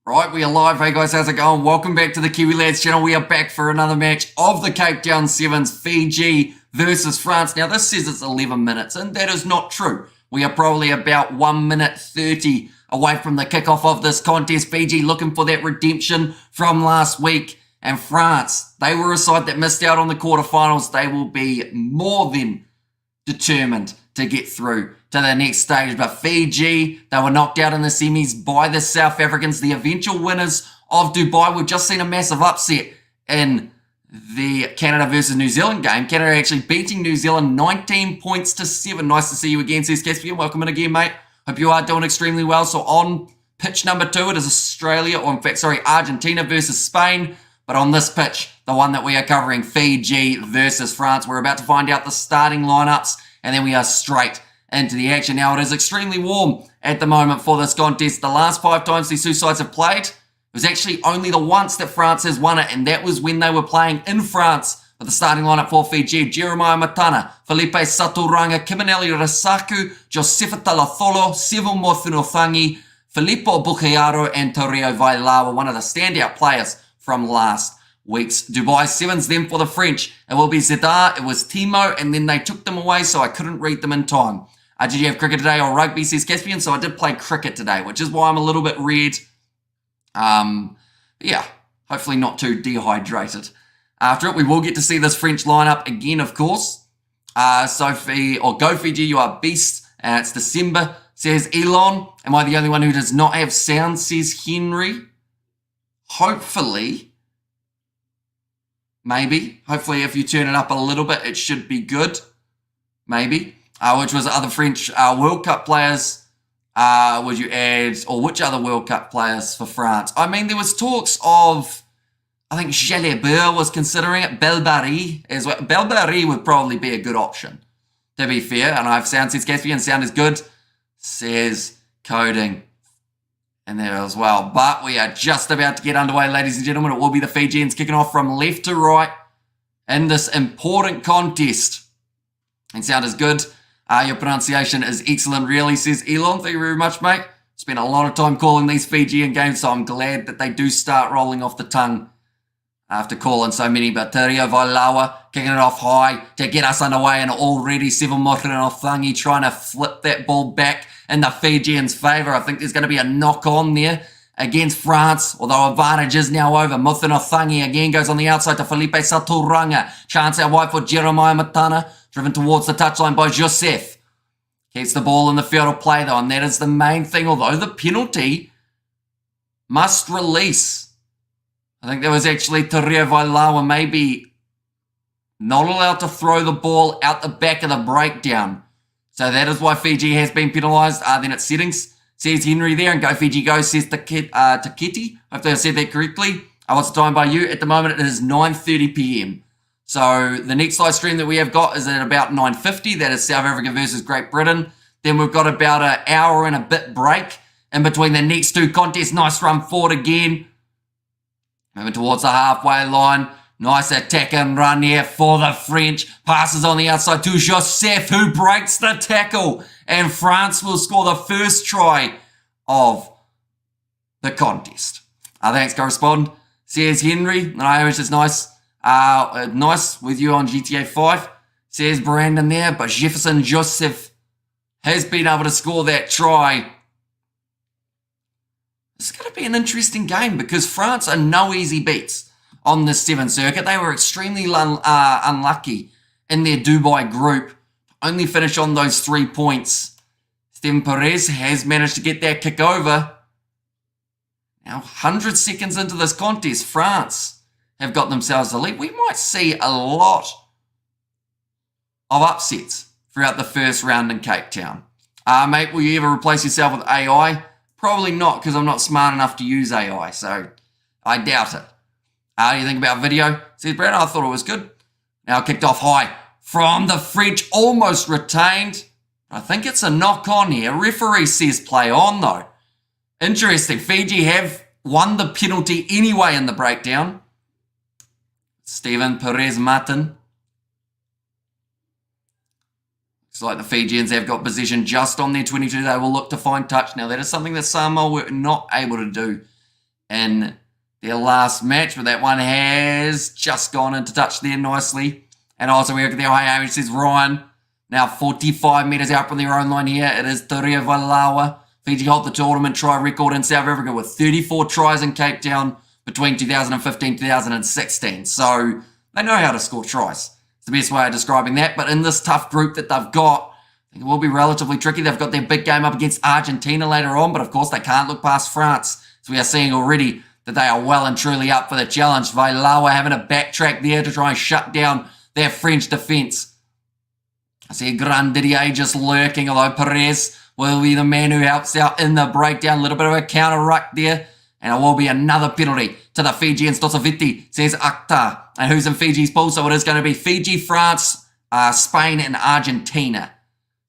Right, we are live. Hey guys, how's it going? Welcome back to the Kiwi Lads channel. We are back for another match of the Cape Town Sevens, Fiji versus France. Now, this says it's 11 minutes, and that is not true. We are probably about 1 minute 30 away from the kickoff of this contest. Fiji looking for that redemption from last week. And France, they were a side that missed out on the quarterfinals. They will be more than determined to get through to the next stage. But Fiji, they were knocked out in the semis by the South Africans, the eventual winners of Dubai. We've just seen a massive upset in the Canada versus New Zealand game. Canada actually beating New Zealand 19 points to 7. Nice to see you again, says Caspian. Welcome in again, mate. Hope you are doing extremely well. So on pitch number 2, it is Argentina versus Spain. But on this pitch, the one that we are covering, Fiji versus France, we're about to find out the starting lineups, and then we are straight into the action. Now, it is extremely warm at the moment for this contest. The last 5 times these two sides have played, it was actually only the once that France has won it, and that was when they were playing in France. But the starting lineup for Fiji: Jeremiah Matana, Felipe Saturanga, Kimaneli Rasaku, Josefa Talatholo, Sivu Mothunofangi, Filippo Bucchiaro, and Torrio Vailawa, one of the standout players from last week's Dubai Sevens. Then for the French, it will be Zidar, it was Timo, and then they took them away, so I couldn't read them in time. Did you have cricket today or rugby, says Caspian? So I did play cricket today, which is why I'm a little bit red. Yeah, hopefully not too dehydrated. After it, we will get to see this French lineup again, of course. Sophie, or Go Fiji, you are beast. It's December, says Elon. Am I the only one who does not have sound, says Henry? Hopefully, maybe. Hopefully, if you turn it up a little bit, it should be good. Maybe. Which was other French World Cup players would you add, or which other World Cup players for France? I mean, there was talks of, I think Jalabert was considering it, Belbari as well. Belbari would probably be a good option, to be fair. And I have sound, says Caspian, sound is good, says Coding in there as well. But we are just about to get underway, ladies and gentlemen. It will be the Fijians kicking off from left to right in this important contest. And sound is good. Your pronunciation is excellent, really, says Elon. Thank you very much, mate. Spent a lot of time calling these Fijian games, so I'm glad that they do start rolling off the tongue after calling so many. But Torrio Vailawa kicking it off high to get us underway, and already Sivu Mothunofangi trying to flip that ball back in the Fijians' favour. I think there's going to be a knock-on there against France, although advantage is now over. Mothunofangi again goes on the outside to Felipe Saturanga. Chance out wide for Jeremiah Matana, driven towards the touchline by Joseph. Keeps the ball in the field of play, though, and that is the main thing, although the penalty must release. I think there was actually Torrio Vailawa maybe not allowed to throw the ball out the back of the breakdown. So that is why Fiji has been penalised. Then it's settings, says Henry there, and Go Fiji Go, says Takiti. Hopefully I said that correctly. What's the time by you? At the moment, it is 9:30 p.m. So the next live stream that we have got is at about 9:50. That is South Africa versus Great Britain. Then we've got about an hour and a bit break in between the next two contests. Nice run forward again. Moving towards the halfway line. Nice attack and run here for the French. Passes on the outside to Joseph, who breaks the tackle. And France will score the first try of the contest. Thanks, correspondent. Says Henry. No, which is nice. Nice with you on GTA 5. Says Brandon there. But Jefferson Joseph has been able to score that try. It's going to be an interesting game because France are no easy beats on this 7 circuit. They were extremely unlucky in their Dubai group. Only finish on those 3 points. Steven Perez has managed to get that kick over. Now, 100 seconds into this contest, France have got themselves the lead. We might see a lot of upsets throughout the first round in Cape Town. Mate, will you ever replace yourself with AI? Probably not, because I'm not smart enough to use AI, so I doubt it. How do you think about video? Says Brad, I thought it was good. Now kicked off high from the French, almost retained. I think it's a knock-on here. Referee says play on, though. Interesting. Fiji have won the penalty anyway in the breakdown. Steven Perez Martin. Looks like the Fijians have got possession just on their 22. They will look to find touch. Now, that is something that Samoa were not able to do in their last match, but that one has just gone into touch there nicely. And also we look at their high aim, it says Ryan, now 45 metres out from their own line here. It is Turia Valawa. Fiji hold the tournament try record in South Africa with 34 tries in Cape Town between 2015 and 2016. So they know how to score tries. It's the best way of describing that. But in this tough group that they've got, I think it will be relatively tricky. They've got their big game up against Argentina later on, but of course they can't look past France. So we are seeing already that they are well and truly up for the challenge. Vailawa having a backtrack there to try and shut down their French defence. I see Grandidier just lurking, although Perez will be the man who helps out in the breakdown. A little bit of a counter ruck there. And it will be another penalty to the Fijians. Tosaviti says Akhtar. And who's in Fiji's pool? So it is going to be Fiji, France, Spain and Argentina.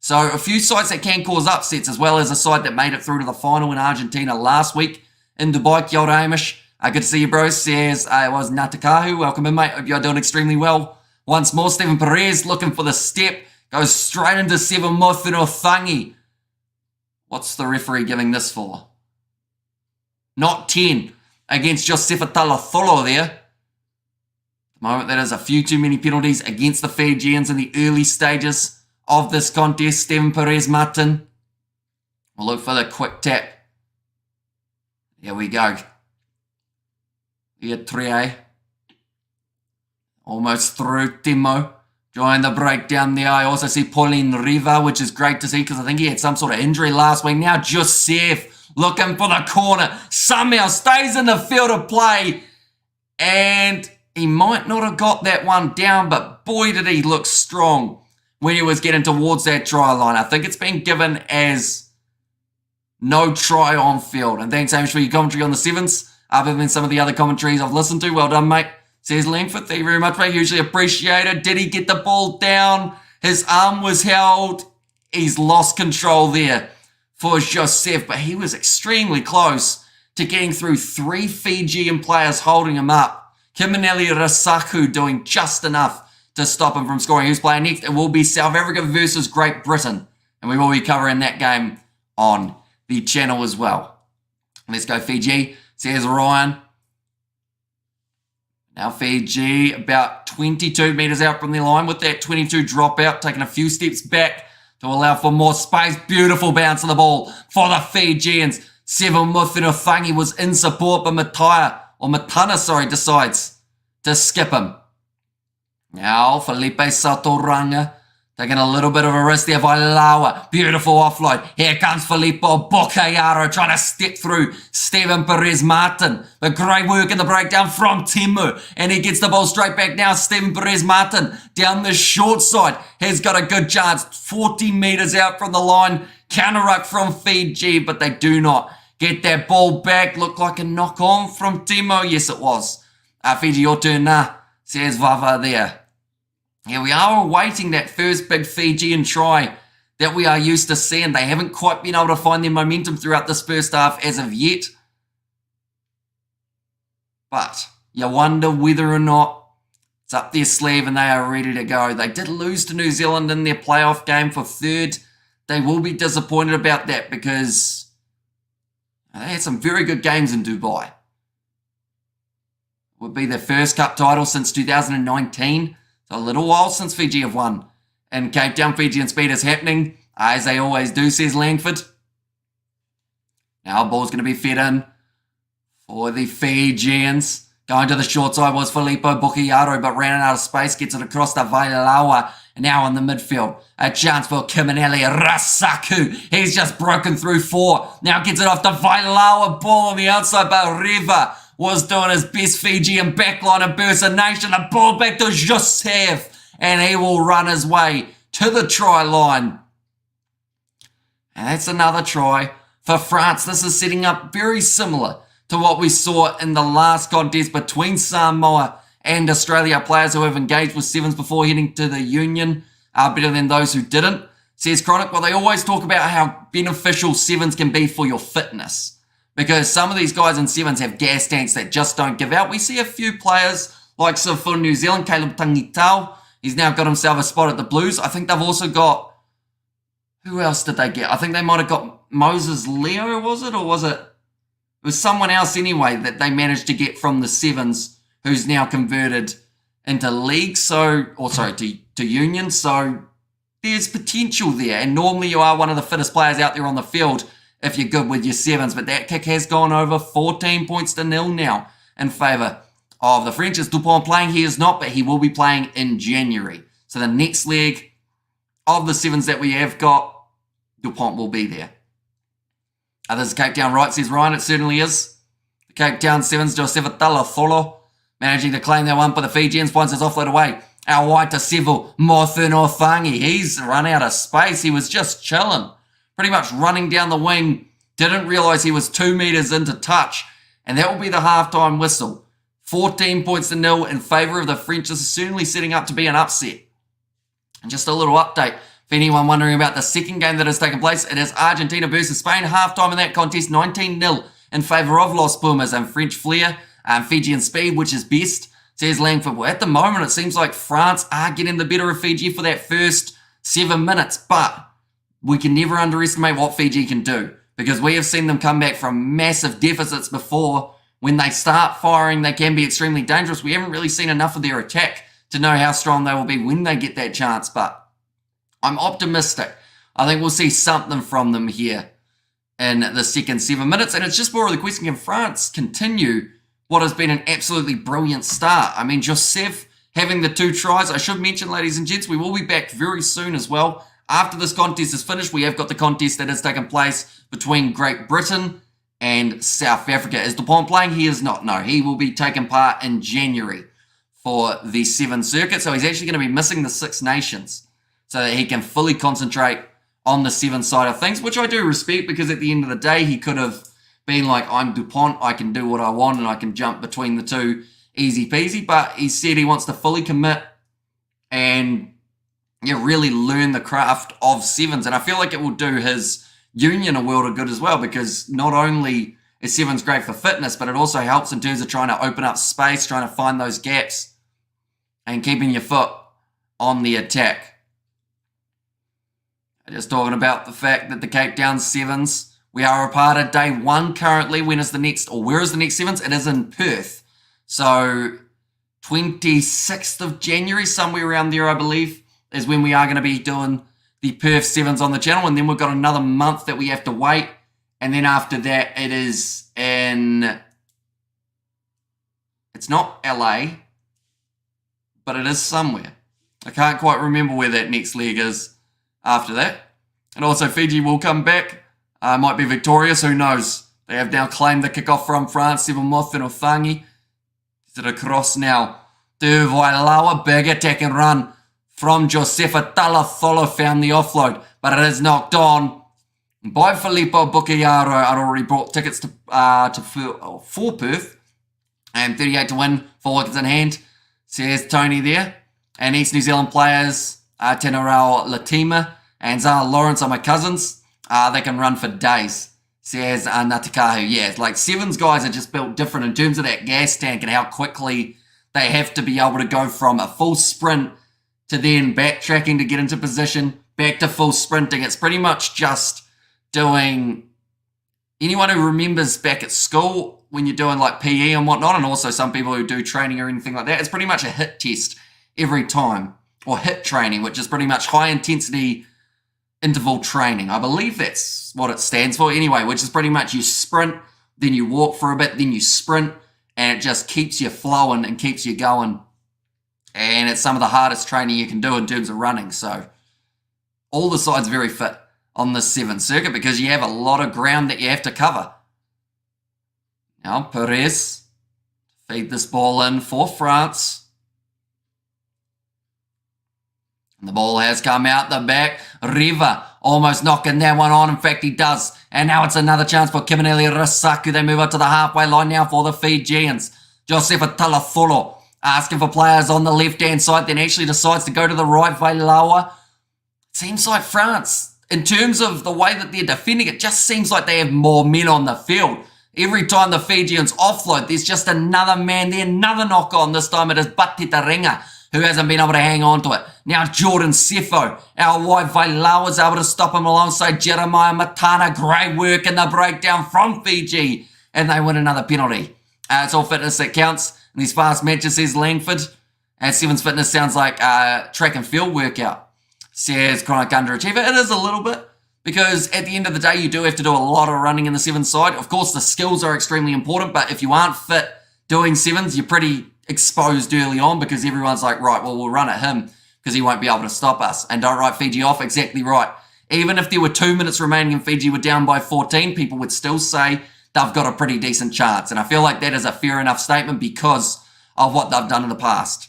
So a few sides that can cause upsets, as well as a side that made it through to the final in Argentina last week in Dubai. Kia ora, Hamish. Good to see you, bro. Says it was Natakahu. Welcome in, mate. Hope you're doing extremely well. Once more, Stephen Perez looking for the step. Goes straight into Seven Mothino Thangi. What's the referee giving this for? Not 10 against Josefa Talatholo there. At the moment, that is a few too many penalties against the Fijians in the early stages of this contest. Steven Perez Martin. We'll look for the quick tap. Here we go. Here, Trier. Almost through. Timo. Join the breakdown there. I also see Pauline Riva, which is great to see because I think he had some sort of injury last week. Now Joseph looking for the corner. Somehow stays in the field of play. And he might not have got that one down, but boy did he look strong when he was getting towards that try line. I think it's been given as no try on field. And thanks, Hamish, for your commentary on the Sevens. Other than some of the other commentaries I've listened to. Well done, mate. Says Langford, thank you very much, mate. Hugely appreciated. Did he get the ball down? His arm was held. He's lost control there for Joseph, but he was extremely close to getting through 3 Fijian players holding him up. Kiminelli Rasaku doing just enough to stop him from scoring. Who's playing next? It will be South Africa versus Great Britain, and we will be covering that game on the channel as well. Let's go Fiji, says Ryan. Now Fiji about 22 metres out from the line with that 22 dropout, taking a few steps back to allow for more space. Beautiful bounce of the ball for the Fijians. Seven Muthino Thangi was in support, but Matana, decides to skip him. Now Felipe Satoranga taking a little bit of a risk there by Lawa. Beautiful offload. Here comes Filippo Bocayaro trying to step through Steven Perez Martin. But great work in the breakdown from Timu. And he gets the ball straight back now. Steven Perez Martin down the short side has got a good chance. 40 metres out from the line. Counter ruck from Fiji, but they do not get that ball back. Looked like a knock on from Timo. Yes, it was. Fiji, your turn now, says Vava there. Here we are awaiting that first big Fijian try that we are used to seeing. They haven't quite been able to find their momentum throughout this first half as of yet. But you wonder whether or not it's up their sleeve and they are ready to go. They did lose to New Zealand in their playoff game for third. They will be disappointed about that because they had some very good games in Dubai. It would be their first cup title since 2019. So a little while since Fiji have won. And Cape Town, Fijian speed is happening, as they always do, says Langford. Now ball's going to be fed in for the Fijians. Going to the short side was Filippo Bocayaro, but ran out of space, gets it across to Vailawa. Now in the midfield, a chance for Kiminelli Rasaku. He's just broken through 4. Now gets it off to Vailawa, ball on the outside, but Riva was doing his best Fijian backline impersonation. A ball back to Joseph, and he will run his way to the try line. And that's another try for France. This is setting up very similar to what we saw in the last contest between Samoa and Australia. Players who have engaged with Sevens before heading to the Union are better than those who didn't, says Chronic. Well, they always talk about how beneficial Sevens can be for your fitness, because some of these guys in Sevens have gas tanks that just don't give out. We see a few players like for New Zealand, Caleb Tangitau. He's now got himself a spot at the Blues. I think they've also got, who else did they get? I think they might have got Moses Leo, was it? Or was it It was someone else anyway that they managed to get from the Sevens, who's now converted into league, to union. So there's potential there. And normally you are one of the fittest players out there on the field if you're good with your Sevens. But that kick has gone over 14 points to nil now in favour of the French. Is Dupont playing? He is not, but he will be playing in January. So the next leg of the Sevens that we have got, Dupont will be there. This is Cape Town right, says Ryan. It certainly is. The Cape Town Sevens, Josefa Talatholo, managing to claim that one for the Fijians. Finds his offload away. Our white to Seville, Mothuno Thangi. He's run out of space. He was just chilling. Pretty much running down the wing. Didn't realise he was 2 metres into touch. And that will be the halftime whistle. 14 points to nil in favour of the French. This is certainly setting up to be an upset. And just a little update. For anyone wondering about the second game that has taken place, it is Argentina versus Spain. Halftime in that contest, 19-0 in favour of Los Pumas and French flair and Fijian speed, which is best, says Langford. Well, at the moment, it seems like France are getting the better of Fiji for that first 7 minutes, but we can never underestimate what Fiji can do because we have seen them come back from massive deficits before. When they start firing, they can be extremely dangerous. We haven't really seen enough of their attack to know how strong they will be when they get that chance, but I'm optimistic. I think we'll see something from them here in the second 7 minutes. And it's just more of the question, can France continue what has been an absolutely brilliant start? I mean, Joseph having the 2 tries. I should mention, ladies and gents, we will be back very soon as well. After this contest is finished, we have got the contest that has taken place between Great Britain and South Africa. Is Dupont playing? He is not. No, he will be taking part in January for the 7 circuit. So he's actually going to be missing the 6 nations, so that he can fully concentrate on the 7 side of things, which I do respect because at the end of the day, he could have been like, I'm Dupont, I can do what I want and I can jump between the 2 easy peasy. But he said he wants to fully commit and really learn the craft of Sevens. And I feel like it will do his union a world of good as well because not only is Sevens great for fitness, but it also helps in terms of trying to open up space, trying to find those gaps and keeping your foot on the attack. Just talking about the fact that the Cape Town Sevens, we are a part of day 1 currently. When is the next, or where is the next Sevens? It is in Perth. So 26th of January, somewhere around there, I believe, is when we are going to be doing the Perth Sevens on the channel. And then we've got another month that we have to wait. And then after that, it is in, it's not LA, but it is somewhere. I can't quite remember where that next leg is after that. And also Fiji will come back. Might be victorious, who knows. They have now claimed the kickoff from France. Seville Mothuno Thangi. Is it across now to Vailawa? Big attack and run from Josefa Talatholo. Found the offload, but it is knocked on by Filippo Bucchiaro. I'd already bought tickets for Perth. And 38 to win, 4 wickets in hand, says Tony there. And East New Zealand players, Tenorao Latima and Zara Lawrence are my cousins. They can run for days, says Natakahu. Yeah, like Sevens guys are just built different in terms of that gas tank and how quickly they have to be able to go from a full sprint to then backtracking to get into position, back to full sprinting. It's pretty much just doing, anyone who remembers back at school when you're doing like PE and whatnot, and also some people who do training or anything like that, it's pretty much a hit test every time, or HIT training, which is pretty much high intensity interval training. I believe that's what it stands for anyway, which is pretty much you sprint, then you walk for a bit, then you sprint, and it just keeps you flowing and keeps you going. And it's some of the hardest training you can do in terms of running. So all the sides very fit on the 7 circuit because you have a lot of ground that you have to cover. Now Perez, feed this ball in for France. And the ball has come out the back. Riva almost knocking that one on. In fact, he does. And now it's another chance for Kiminelli Risaku. They move up to the halfway line now for the Fijians. Josefa Talatholo asking for players on the left-hand side, then actually decides to go to the right. Vailawa. Seems like France, in terms of the way that they're defending, it just seems like they have more men on the field. Every time the Fijians offload, there's just another man there, another knock on. This time it is Batitarenga, who hasn't been able to hang on to it. Now Jordan Sefo, our wide Vailawa, is able to stop him alongside Jeremiah Matana. Great work in the breakdown from Fiji and they win another penalty. It's all fitness that counts in these fast matches, says Langford. And Sevens fitness sounds like a track and field workout, says chronic underachiever. It is a little bit, because at the end of the day, you do have to do a lot of running in the sevens side. Of course, the skills are extremely important, but if you aren't fit doing sevens, you're pretty exposed early on, because everyone's like, right, well, we'll run at him because he won't be able to stop us. And don't write Fiji off, exactly right. Even if there were 2 minutes remaining and Fiji were down by 14, people would still say they've got a pretty decent chance. And I feel like that is a fair enough statement because of what they've done in the past.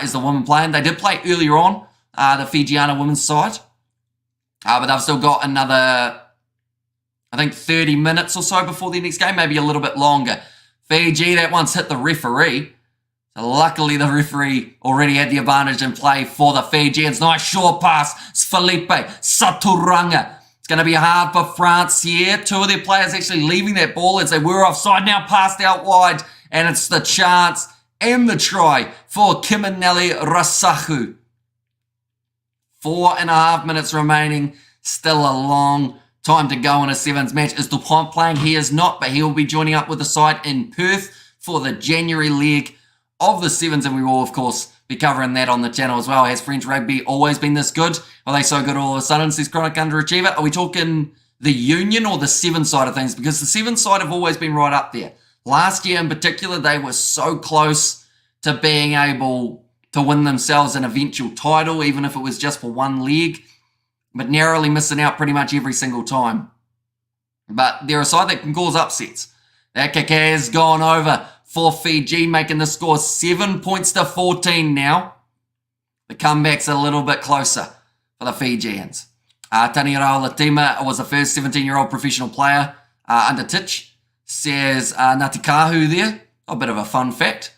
Is the women playing? They did play earlier on, the Fijiana women's side. But they've still got another, I think, 30 minutes or so before the next game, maybe a little bit longer. Fiji, that one's hit the referee. So luckily, the referee already had the advantage in play for the Fijians. Nice short pass. It's Felipe Saturanga. It's going to be hard for France here. Two of their players actually leaving that ball as they were offside. Now passed out wide. And it's the chance and the try for Kiminelli Rasahu. 4.5 minutes remaining. Still a long time to go in a sevens match. Is Dupont playing? He is not, but he will be joining up with the side in Perth for the January leg of the sevens, and we will, of course, be covering that on the channel as well. Has French rugby always been this good? Are they so good all of a sudden, says chronic underachiever? Are we talking the union or the seven side of things? Because the seven side have always been right up there. Last year in particular, they were so close to being able to win themselves an eventual title, even if it was just for one leg, but narrowly missing out pretty much every single time. But they're a side that can cause upsets. That Kake has gone over for Fiji, making the score 7 points to 14 now. The comeback's a little bit closer for the Fijians. Tanirao Latima was the first 17-year-old professional player under Titch, says Natikahu there. A bit of a fun fact.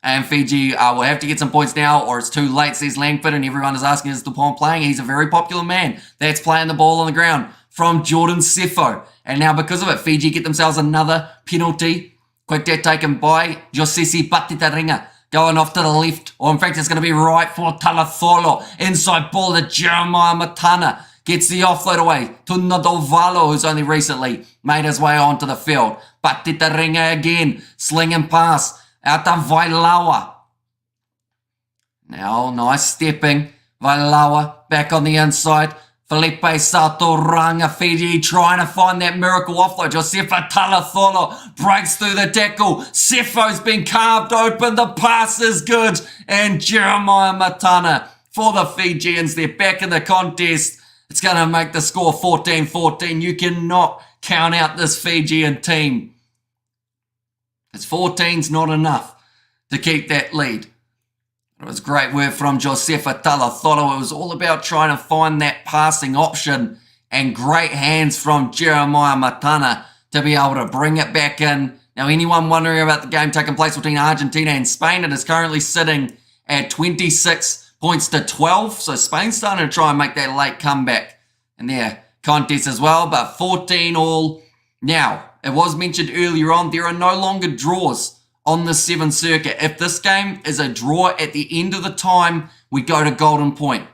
And Fiji will have to get some points now, or it's too late, says Langford, and everyone is asking, is Dupont playing? He's a very popular man. That's playing the ball on the ground from Jordan Sefo. And now because of it, Fiji get themselves another penalty. Quick that taken by Josesi Patitaringa. Going off to the left, or in fact it's going to be right for Talatholo. Inside ball to Jeremiah Matana. Gets the offload away to Nadovalo, who's only recently made his way onto the field. Patitaringa again, slinging pass out to Vailawa. Now, nice stepping. Vailawa back on the inside. Felipe Saturanga, Fiji trying to find that miracle offload. Josefa Talatholo breaks through the tackle. Sefo's been carved open. The pass is good. And Jeremiah Matana for the Fijians. They're back in the contest. It's going to make the score 14-14. You cannot count out this Fijian team. It's 14's not enough to keep that lead. It was great work from Josefa Talatholo. It was all about trying to find that passing option, and great hands from Jeremiah Matana to be able to bring it back in. Now, anyone wondering about the game taking place between Argentina and Spain, it is currently sitting at 26 points to 12. So Spain's starting to try and make that late comeback in their contest as well, but 14 all. Now, it was mentioned earlier on, there are no longer draws on the seven circuit. If this game is a draw at the end of the time, we go to golden point.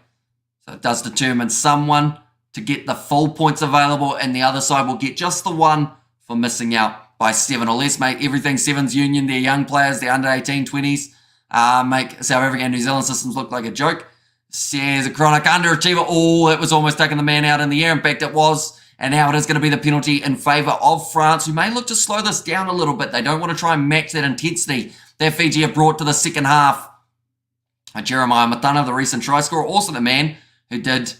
So it does determine someone to get the full points available, and the other side will get just the one for missing out by 7 or less. Make everything Sevens Union, their young players, their under 18, 20s, make South Africa and New Zealand systems look like a joke. Says a chronic underachiever. Oh, it was almost taking the man out in the air. In fact, it was. And now it is going to be the penalty in favour of France, who may look to slow this down a little bit. They don't want to try and match that intensity that Fiji have brought to the second half. Jeremiah Matana, the recent try scorer, also the man who did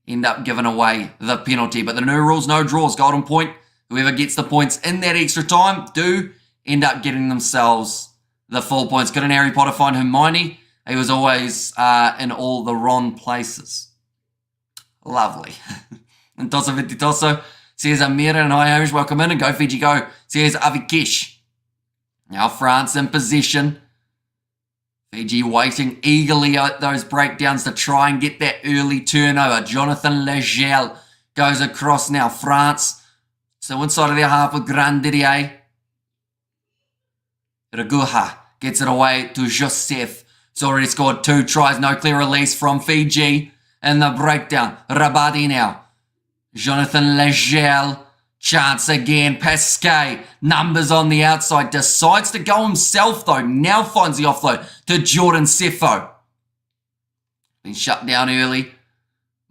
end up giving away the penalty. But the new rules, no draws, golden point. Whoever gets the points in that extra time do end up getting themselves the full points. Couldn't Harry Potter find Hermione? He was always in all the wrong places. Lovely. And Tosso Vititoso says Amira and hi Hamish, welcome in, and go Fiji go, says Avikesh. Now France in possession. Fiji waiting eagerly at those breakdowns to try and get that early turnover. Jonathan Legel goes across now. France, so inside of their half with Grandier. Raguha gets it away to Joseph. It's already scored 2 tries, no clear release from Fiji. And the breakdown, Rabadi now. Jonathan Legel Chance again. Pasquet, numbers on the outside. Decides to go himself, though. Now finds the offload to Jordan Sefo. Been shut down early.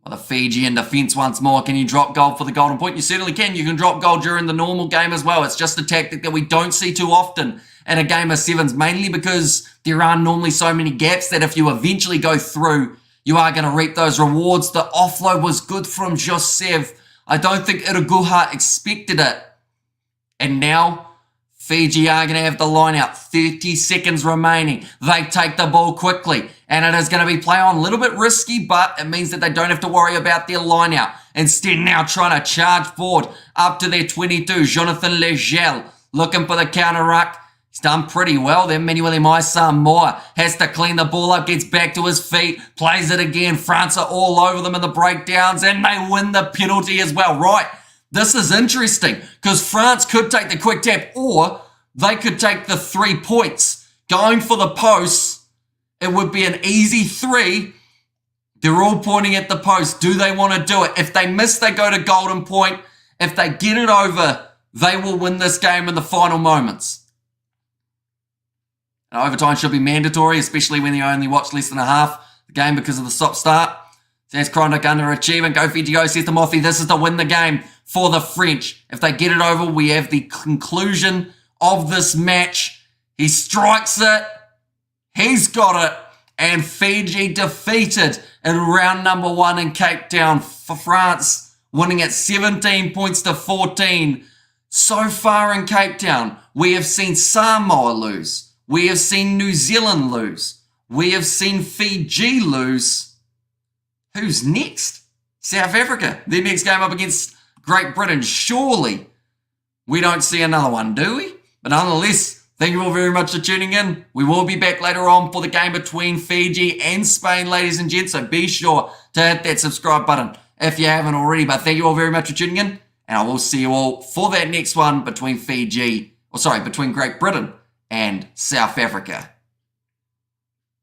Well, the Fijian defence once more. Can you drop goal for the golden point? You certainly can. You can drop goal during the normal game as well. It's just a tactic that we don't see too often in a game of sevens, mainly because there are normally so many gaps that if you eventually go through, you are going to reap those rewards. The offload was good from Joseph. I don't think Iraguha expected it. And now Fiji are going to have the line out. 30 seconds remaining. They take the ball quickly. And it is going to be play on. A little bit risky, but it means that they don't have to worry about their line out. Instead, now trying to charge forward up to their 22. Jonathan Legel looking for the counter ruck. He's done pretty well there. Manuel Samoa has to clean the ball up, gets back to his feet, plays it again. France are all over them in the breakdowns, and they win the penalty as well. Right, this is interesting because France could take the quick tap or they could take the 3 points. Going for the posts, it would be an easy 3. They're all pointing at the post. Do they want to do it? If they miss, they go to golden point. If they get it over, they will win this game in the final moments. Overtime should be mandatory, especially when you only watch less than a half the game because of the stop start. Says Kronic underachieving. Go Fiji go, says Timothy. This is to win the game for the French. If they get it over, we have the conclusion of this match. He strikes it. He's got it. And Fiji defeated in round number 1 in Cape Town for France, winning at 17 points to 14. So far in Cape Town, we have seen Samoa lose. We have seen New Zealand lose. We have seen Fiji lose. Who's next? South Africa. Their next game up against Great Britain. Surely we don't see another one, do we? But nonetheless, thank you all very much for tuning in. We will be back later on for the game between Fiji and Spain, ladies and gents. So be sure to hit that subscribe button if you haven't already. But thank you all very much for tuning in. And I will see you all for that next one between between Great Britain and South Africa.